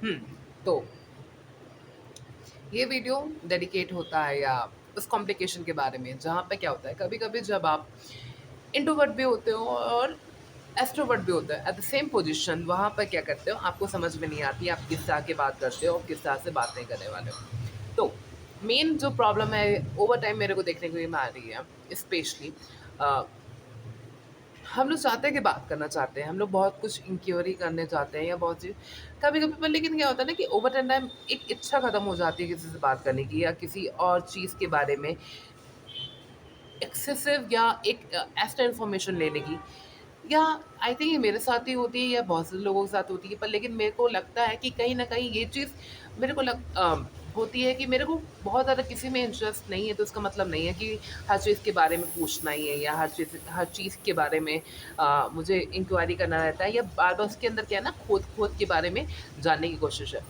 हुँ, तो ये video dedicate होता है या उस कॉम्प्लिकेशन के बारे में जहाँ पे क्या होता है, कभी-कभी जब आप इंट्रोवर्ट भी होते हो और एक्सट्रोवर्ट भी होते हैं एट द सेम पोजीशन, वहाँ पर क्या करते हो, आपको समझ में नहीं आती आप किस तरह की बात करते हो और किस तरह से बात नहीं करने वाले हो। तो मेन जो प्रॉब्लम है ओवर टाइम मेरे को देखने को ये आ रही है, स्पेशली हम लोग चाहते हैं कि बात करना चाहते हैं, हम लोग बहुत कुछ इंक्वायरी करने चाहते हैं या बहुत चीज़ कभी-कभी, पर लेकिन क्या होता है ना कि ओवर टाइम एक इच्छा खत्म हो जाती है किसी से बात करने की या किसी और चीज़ के बारे में एक्सेसिव या एक एक्स्ट्रा इन्फॉर्मेशन लेने की, या आई थिंक ये मेरे साथ ही होती है या बहुत से लोगों के साथ होती है, पर लेकिन मेरे को लगता है कि कहीं न कहीं ये चीज़ मेरे को होती है कि मेरे को बहुत ज़्यादा किसी में इंटरेस्ट नहीं है, तो इसका मतलब नहीं है कि हर चीज़ के बारे में पूछना ही है या हर चीज़ के बारे में मुझे इंक्वायरी करना रहता है या बार-बार उसके अंदर क्या है ना, खोद-खोद के बारे में जानने की कोशिश है।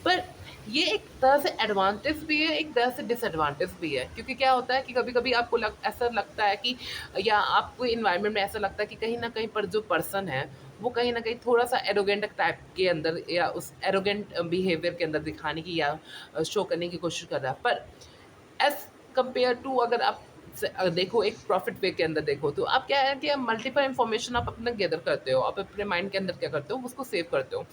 पर ये एक तरह से एडवांटेज भी है, एक तरह से डिसएडवांटेज भी है, क्योंकि क्या होता है कि कभी-कभी आपको ऐसा लगता है कि या आपको एनवायरनमेंट में ऐसा लगता है कि कहीं न कहीं पर जो पर्सन है, वो कहीं न कहीं थोड़ा-सा एरोगेंट टाइप के अंदर या उस एरोगेंट बिहेवियर के अंदर दिखाने की या शो करने की कोशिश कर रहा है। पर एज़ कंपेयर टू अगर आप देखो एक प्रॉफिट वे के अंदर देखो, तो आप क्या है कि मल्टीपल इन्फॉर्मेशन आप अपना गैदर करते हो, आप अपने माइंड के अंदर क्या करते हो, उसको सेव करते हो।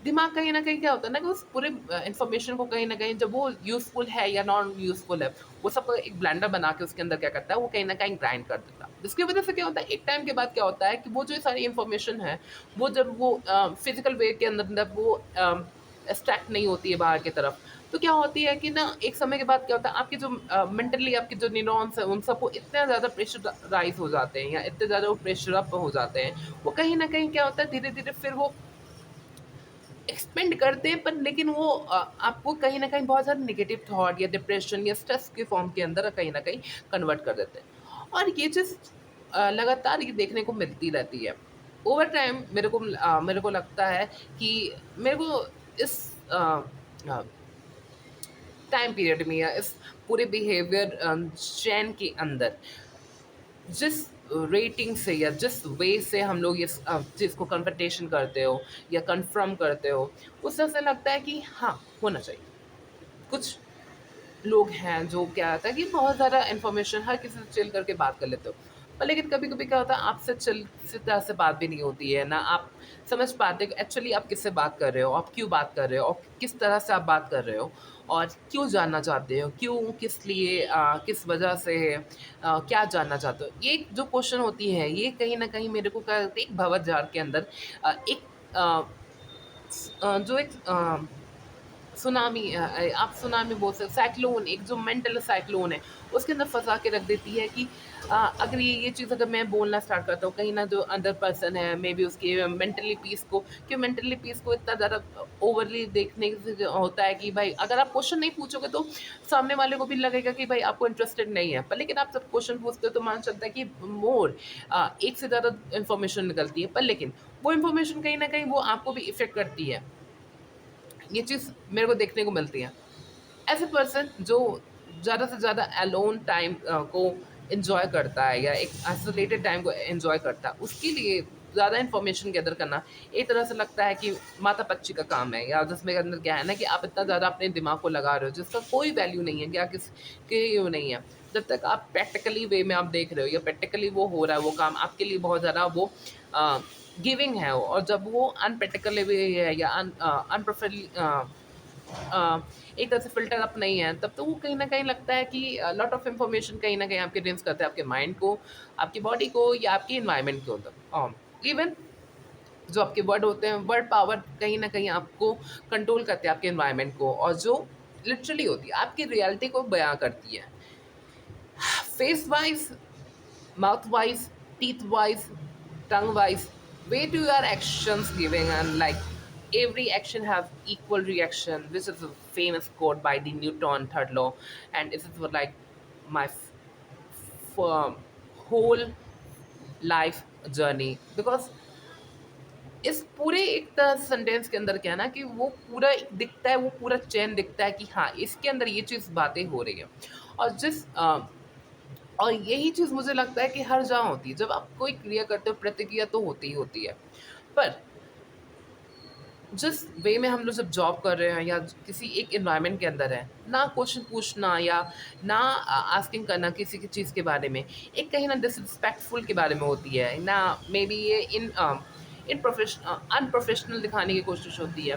दिमाग कहीं न कहीं क्या होता है ना कि उस पूरे इन्फॉर्मेशन को कहीं न कहीं जब वो यूज़फुल है या नॉन यूज़फुल है, वो सब एक ब्लेंडर बना के उसके अंदर क्या करता है, वो कहीं न कहीं ग्राइंड कर देता है। जिसकी वज़ह से क्या होता है, एक टाइम के बाद क्या होता है कि वो जो सारी इन्फॉर्मेशन है, वो जब वो फिज़िकल वे के अंदर जब वो एक्सट्रैक्ट नहीं होती है बाहर की तरफ, तो क्या होती है कि ना एक समय के बाद क्या होता है, आपके जो मेंटली आपके जो न्यूरॉन्स हैं, उन सबको इतना ज़्यादा प्रेशराइज़ हो जाते हैं या इतने ज़्यादा वो प्रेशर अप हो जाते हैं, वो कहीं न कहीं क्या होता है, धीरे-धीरे फिर वो एक्सपेंड करते हैं, पर लेकिन वो आपको कहीं न कहीं बहुत ज़्यादा नेगेटिव थॉट या डिप्रेशन या स्ट्रेस के फॉर्म के अंदर कहीं न कहीं कन्वर्ट कर देते हैं। और ये चीज़ लगातार ये देखने को मिलती रहती है। ओवर टाइम मेरे को लगता है कि मेरे को इस अ, टाइम पीरियड में या इस पूरे बिहेवियर चेन के अंदर जिस रेटिंग से या जिस वे से हम लोग इस चीज़ को कन्फ्रंटेशन करते हो या कन्फ्रम करते हो, उससे ऐसा लगता है कि हाँ, होना चाहिए। कुछ लोग हैं जो क्या होता है कि बहुत ज़्यादा इन्फॉर्मेशन हर किसी से चिल करके बात कर लेते हो। पर लेकिन कभी-कभी क्या होता है, आपसे चिल से तरह से बात भी नहीं होती है, ना आप समझ पाते कि एक्चुअली आप किससे बात कर रहे हो, आप क्यों बात कर रहे हो और किस तरह से आप बात कर रहे हो और क्यों जानना चाहते हो, क्यों, किस लिए किस वजह से क्या जानना चाहते हो? ये जो क्वेश्चन होती है, ये कहीं न कहीं मेरे को क्या लगता है एक भंवर-जाल के अंदर एक अ, जो एक सुनामी आप सुनामी बोल सकते, साइक्लोन, एक जो मेंटल साइक्लोन है, उसके अंदर फँसा के रख देती है कि अगर ये चीज़ अगर मैं बोलना स्टार्ट करता हूँ, कहीं ना जो अदर पर्सन है, मे बी उसकी मेंटली पीस को इतना ज़्यादा ओवरली देखने से जो होता है कि भाई अगर आप क्वेश्चन नहीं पूछोगे तो सामने वाले को भी लगेगा कि भाई आपको इंटरेस्टेड नहीं है। पर लेकिन आप जब क्वेश्चन पूछते हो तो मान सकता है कि एक से ज़्यादा इन्फॉर्मेशन निकलती है। पर लेकिन वो इन्फॉर्मेशन कहीं न कहीं वो आपको भी इफ़ेक्ट करती है। ये चीज़ मेरे को देखने को मिलती है। एज़ अ पर्सन जो ज़्यादा से ज़्यादा अलोन टाइम को एन्जॉय करता है या एक आइसोलेटेड टाइम को एन्जॉय करता है, उसके लिए ज़्यादा इन्फॉर्मेशन गैदर करना एक तरह से लगता है कि माता-पच्ची का काम है, या जिसमें अंदर क्या है ना कि आप इतना ज़्यादा अपने दिमाग को लगा रहे हो, जिसका कोई वैल्यू नहीं है, क्या किस के वो नहीं है। जब तक आप प्रैक्टिकली वे में आप देख रहे हो या प्रैक्टिकली वो हो रहा है, वो काम आपके लिए बहुत ज़्यादा वो अ, गिविंग है, और जब वो अनप्रैक्टिकल वे है या अनप्रोफेशनली अ, एक तरह से फ़िल्टर अप नहीं है, तब तो वो कहीं न कहीं लगता है कि लॉट ऑफ इन्फॉर्मेशन कहीं न कहीं आपके ड्रेन्स करता है, आपके माइंड को, आपकी बॉडी को या आपके एनवायरनमेंट को इवन जो आपके वर्ड होते हैं, वर्ड पावर कहीं न कहीं आपको कंट्रोल करते हैं, आपके एनवायरनमेंट को, और जो लिटरली होती है, आपकी रियलिटी को बयाँ करती है। Face wise, mouth wise, teeth wise, tongue wise, where do your actions giving, and like every action have equal reaction. This is a famous quote by the Newton third law, and this is what like my for whole life journey, because इस पूरे एक sentence के अंदर क्या है ना कि वो पूरा एक दिखता है, वो पूरा चेन दिखता है कि हाँ, इसके अंदर ये चीज़ बातें हो रही है। और और यही चीज़ मुझे लगता है कि हर जगह होती है। जब आप कोई क्रिया करते हो, प्रतिक्रिया तो होती ही होती है। पर जिस वे में हम लोग जब जॉब कर रहे हैं या किसी एक एनवायरनमेंट के अंदर है, ना क्वेश्चन पूछना या ना आस्किंग करना किसी की चीज़ के बारे में, एक कहीं ना डिसरिस्पेक्टफुल के बारे में होती है ना, मे बी ये अनप्रोफेशनल दिखाने की कोशिश होती है।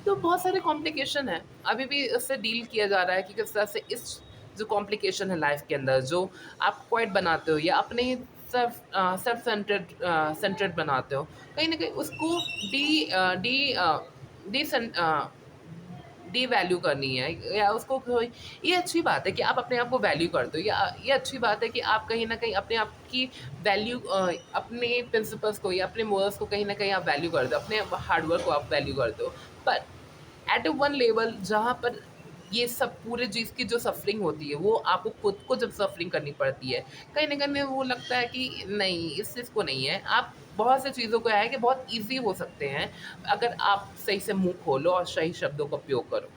तो बहुत सारे कॉम्प्लिकेशन है, अभी भी इससे डील किया जा रहा है कि किस तरह से इस जो कॉम्प्लिकेशन है लाइफ के अंदर, जो आप क्वाइट बनाते हो या अपने ही सेल्फ सेंटर्ड बनाते हो, कहीं न कहीं उसको डी अ, डी अ, डी सन अ, डी वैल्यू करनी है या उसको कोई, ये अच्छी बात है कि आप अपने आप को वैल्यू करते हो, या ये अच्छी बात है कि आप कहीं न कहीं अपने आप की वैल्यू अपने प्रिंसिपल्स को या अपने मोरल्स को कहीं न कहीं आप वैल्यू करते हो, अपने हार्ड वर्क को आप वैल्यू करते हो। पर एट अ वन लेवल जहाँ पर ये सब पूरे चीज़ की जो सफ़रिंग होती है, वो आपको खुद को जब सफ़रिंग करनी पड़ती है, कहीं न कहीं वो लगता है कि नहीं, इस चीज़ को नहीं है। आप बहुत सी चीज़ों को है कि बहुत ईज़ी हो सकते हैं, अगर आप सही से मुँह खोलो और सही शब्दों का उपयोग करो।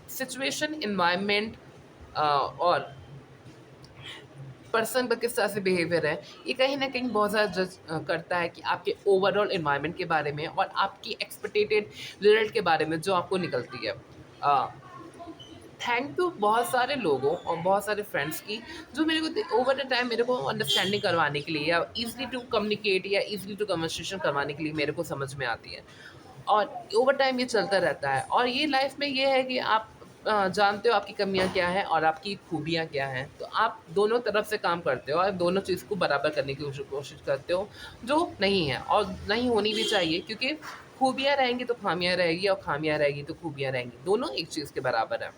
सिचुएशन, एनवायरनमेंट और पर्सन का किस तरह से बिहेवियर है, ये कहीं न कहीं बहुत ज़्यादा जज करता है कि आपके ओवरऑल एनवायरनमेंट के बारे में और आपकी एक्सपेक्टेड रिज़ल्ट के बारे में जो आपको निकलती है। थैंक यू बहुत सारे लोगों और बहुत सारे फ्रेंड्स की, जो मेरे को ओवर द टाइम मेरे को अंडरस्टैंडिंग करवाने के लिए या ईज़िली टू कम्युनिकेट या ईज़िली टू कन्वर्सेशन करवाने के लिए मेरे को समझ में आती है। और ओवर टाइम ये चलता रहता है, और ये लाइफ में ये है कि आप जानते हो आपकी कमियाँ क्या हैं और आपकी खूबियाँ क्या हैं। तो आप दोनों तरफ से काम करते हो और दोनों चीज़ को बराबर करने की कोशिश करते हो, जो नहीं है और नहीं होनी भी चाहिए, क्योंकि खूबियाँ रहेंगी तो खामियाँ रहेगी और खामियाँ रहेगी तो खूबियाँ रहेंगी। दोनों एक चीज़ के बराबर है।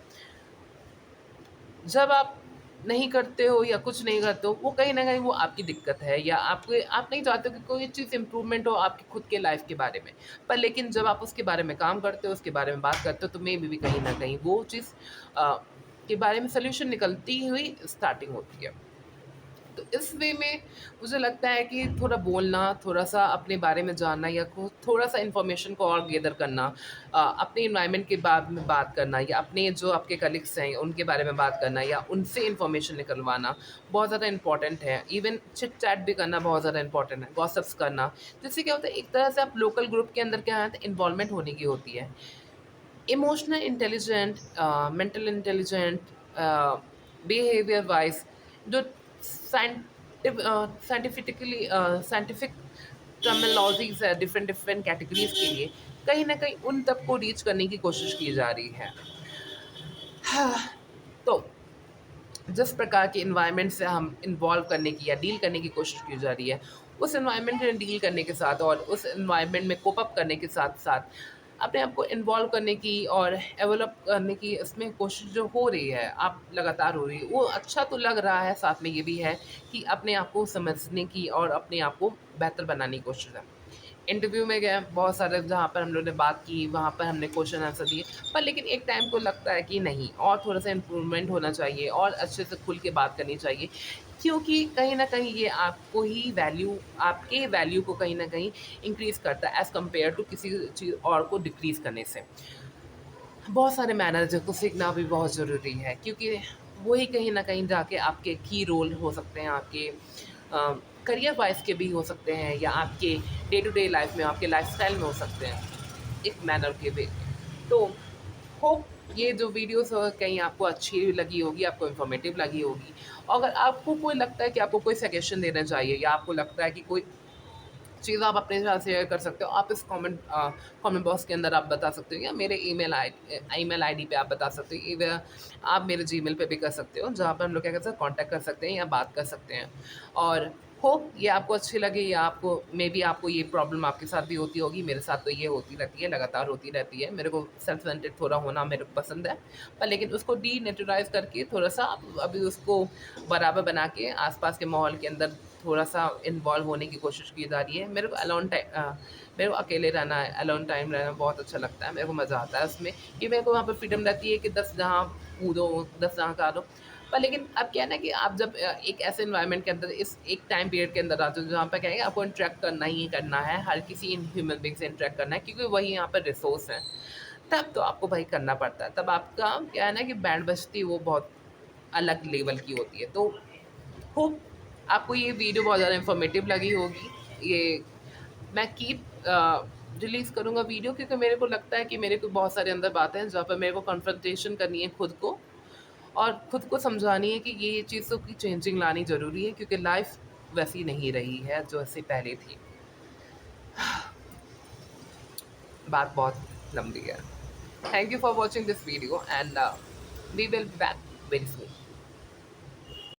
जब आप नहीं करते हो या कुछ नहीं करते हो, वो कहीं न कहीं वो आपकी दिक्कत है, या आपके आप नहीं चाहते हो कि कोई चीज़ इम्प्रूवमेंट हो आपकी खुद के लाइफ़ के बारे में। पर लेकिन जब आप उसके बारे में काम करते हो, उसके बारे में बात करते हो, तो मेबी भी कहीं न कहीं वो चीज़ अ, के बारे में सॉल्यूशन निकलती हुई स्टार्टिंग होती है। तो इस वे में मुझे लगता है कि थोड़ा बोलना, थोड़ा-सा अपने बारे में जानना या को थोड़ा-सा इन्फॉर्मेशन को और गैदर करना, अपने एनवायरनमेंट के बारे में बात करना या अपने जो आपके कलीग्स हैं, उनके बारे में बात करना या उनसे इन्फॉर्मेशन निकलवाना बहुत ज़्यादा इम्पोर्टेंट है। इवन चिट-चैट भी करना बहुत ज़्यादा इम्पोर्टेंट है, गॉसिप्स करना। जिससे क्या होता है, एक तरह से आप लोकल ग्रुप के अंदर क्या है, इन्वॉल्वमेंट होने की होती है। Emotional intelligent, mental intelligent, behaviour wise, जो साइंटिफिक टर्मिनोलॉजीज है डिफरेंट डिफरेंट कैटेगरीज के लिए, कहीं ना कहीं उन तक को रीच करने की कोशिश की जा रही है। हाँ, तो जिस प्रकार के इन्वायरमेंट से हम इन्वॉल्व करने की या डील करने की कोशिश की जा रही है, उस इन्वायरमेंट में डील करने के साथ और उस इन्वायरमेंट में कोप अप करने के साथ-साथ अपने आप को इन्वॉल्व करने की और डेवलप करने की इसमें कोशिश जो हो रही है, आप लगातार हो रही है, वो अच्छा तो लग रहा है, साथ में ये भी है कि अपने आप को समझने की और अपने आप को बेहतर बनाने की कोशिश है। इंटरव्यू में गए बहुत सारे, जहाँ पर हम लोग ने बात की, वहाँ पर हमने क्वेश्चन आंसर दिए, पर लेकिन एक टाइम को लगता है कि नहीं, और थोड़ा-सा इम्प्रूवमेंट होना चाहिए और अच्छे से खुल के बात करनी चाहिए। क्योंकि कहीं न कहीं ये आपको ही वैल्यू, आपके वैल्यू को कहीं न कहीं इंक्रीज़ करता है एज़ कम्पेयर टू किसी चीज़ और को डिक्रीज़ करने से। बहुत सारे मैनर्स को सीखना भी बहुत ज़रूरी है, क्योंकि वही कहीं न कहीं जाके आपके की रोल हो सकते हैं, आपके करियर वाइज़ के भी हो सकते हैं या आपके डे टू डे लाइफ़ में, आपके लाइफ़स्टाइल में हो सकते हैं, एक मैनर के वे। तो होप ये जो वीडियोज़ कहीं आपको अच्छी लगी होगी, आपको इन्फॉर्मेटिव लगी होगी। अगर आपको कोई लगता है कि आपको कोई सजेशन देना चाहिए या आपको लगता है कि कोई चीज़ आप अपने साथ शेयर कर सकते हो, आप इस कमेंट बॉक्स के अंदर आप बता सकते हो, या मेरे ईमेल आईडी पे आप बता सकते हो, इवन आप मेरे जीमेल पे भी कर सकते हो, जहाँ पर हम लोग क्या कर सकते हैं, कॉन्टैक्ट कर सकते हैं या बात कर सकते हैं। और होप ये आपको अच्छी लगे, या आपको मे बी आपको ये प्रॉब्लम आपके साथ भी होती होगी, मेरे साथ तो ये होती रहती है, लगातार होती रहती है। मेरे को सेल्फ सेंटर्ड थोड़ा होना मेरे को पसंद है, पर लेकिन उसको डीनेचुराइज़ करके थोड़ा-सा अभी उसको बराबर बना के आस-पास के माहौल के अंदर थोड़ा-सा इन्वॉल्व होने की कोशिश की जा रही है। मेरे को अकेले रहना है, अलोन टाइम रहना बहुत अच्छा लगता है, मेरे को मज़ा आता है उसमें, कि मेरे को वहाँ पे फ्रीडम रहती है कि 10 जहाँ कूदो, 10 जहाँ का दो। पर लेकिन अब क्या है ना कि आप जब एक ऐसे एनवायरनमेंट के अंदर, इस एक टाइम पीरियड के अंदर आते हो, जहाँ पे क्या है, आपको इंटरैक्ट करना ही करना है, हर किसी इन ह्यूमन बीइंग से इंटरैक्ट करना है, क्योंकि वही यहाँ पर रिसोर्स है। तब तो आपको भाई करना पड़ता है, तब आपका क्या है ना कि बैंड बजती वो बहुत अलग लेवल की होती है। तो होप आपको ये वीडियो बहुत ज़्यादा इन्फॉर्मेटिव लगी होगी। ये मैं कीप रिलीज़ करूँगा वीडियो, क्योंकि मेरे को लगता है कि मेरे को बहुत सारे अंदर बातें हैं जहाँ पर मेरे को कन्फ्रंटेशन करनी है खुद को, और खुद को समझानी है कि ये चीज़ों की चेंजिंग लानी ज़रूरी है, क्योंकि लाइफ़ वैसी नहीं रही है जो ऐसे पहले थी। बात बहुत लंबी है। Thank you for watching this video, and we will be back very soon.